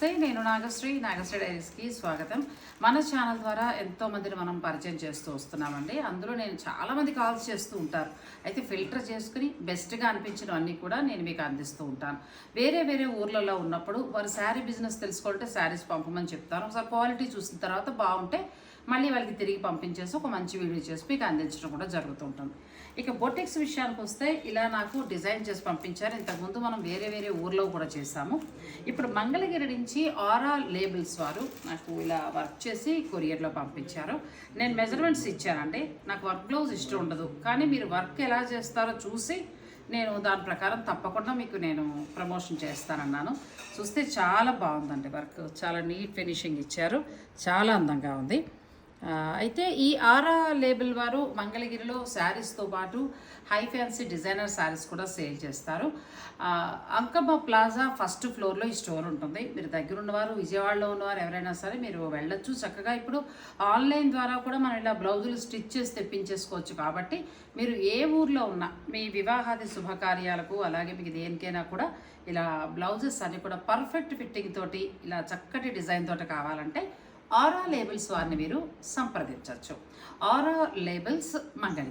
నమస్తే, నేను నాగశ్రీ డైరీస్కి స్వాగతం. మన ఛానల్ ద్వారా ఎంతోమందిని మనం పరిచయం చేస్తూ వస్తున్నామండి. అందులో నేను చాలామంది కాల్స్ చేస్తూ ఉంటారు. అయితే ఫిల్టర్ చేసుకుని బెస్ట్గా అనిపించినవన్నీ కూడా నేను మీకు అందిస్తూ ఉంటాను. వేరే వేరే ఊర్లలో ఉన్నప్పుడు వారు శారీ బిజినెస్ తెలుసుకోవాలంటే శారీస్ పంపమని చెప్తాను. ఒకసారి క్వాలిటీ చూసిన తర్వాత బాగుంటే మళ్ళీ వాళ్ళకి తిరిగి పంపించేసి ఒక మంచి వీడియో చేసి మీకు అందించడం కూడా జరుగుతూ ఉంటుంది. ఇక బొటిక్స్ విషయానికి వస్తే ఇలా నాకు డిజైన్ చేసి పంపించారు. ఇంతకుముందు మనం వేరే వేరే ఊర్లో కూడా చేసాము. ఇప్పుడు మంగళగిరి నుంచి ఆరా లేబుల్స్ వారు నాకు ఇలా వర్క్ చేసి కొరియర్లో పంపించారు. నేను మెజర్మెంట్స్ ఇచ్చానండి. నాకు వర్క్ బ్లౌజ్ ఇష్టం ఉండదు, కానీ మీరు వర్క్ ఎలా చేస్తారో చూసి నేను దాని ప్రకారం తప్పకుండా మీకు నేను ప్రమోషన్ చేస్తానన్నాను. చూస్తే చాలా బాగుందండి. వర్క్ చాలా నీట్ ఫినిషింగ్ ఇచ్చారు, చాలా అందంగా ఉంది. అయితే ఈ ఆరా లేబుల్ వారు మంగళగిరిలో శారీస్తో పాటు హై ఫ్యాన్సీ డిజైనర్ శారీస్ కూడా సేల్ చేస్తారు. అంకమ్మ ప్లాజా ఫస్ట్ ఫ్లోర్లో ఈ స్టోర్ ఉంటుంది. మీరు దగ్గర ఉన్నవారు, విజయవాడలో ఉన్నవారు ఎవరైనా సరే మీరు వెళ్ళొచ్చు. చక్కగా ఇప్పుడు ఆన్లైన్ ద్వారా కూడా మనం ఇలా బ్లౌజులు స్టిచ్ చేసి తెప్పించేసుకోవచ్చు. కాబట్టి మీరు ఏ ఊర్లో ఉన్నా మీ వివాహాది శుభకార్యాలకు అలాగే మీకు దేనికైనా కూడా ఇలా బ్లౌజెస్ అన్ని కూడా పర్ఫెక్ట్ ఫిట్టింగ్ తోటి ఇలా చక్కటి డిజైన్ తోటి కావాలంటే ఆరా లేబుల్స్ వారిని మీరు సంప్రదించవచ్చు. ఆరా లేబుల్స్ మంగళగిరి.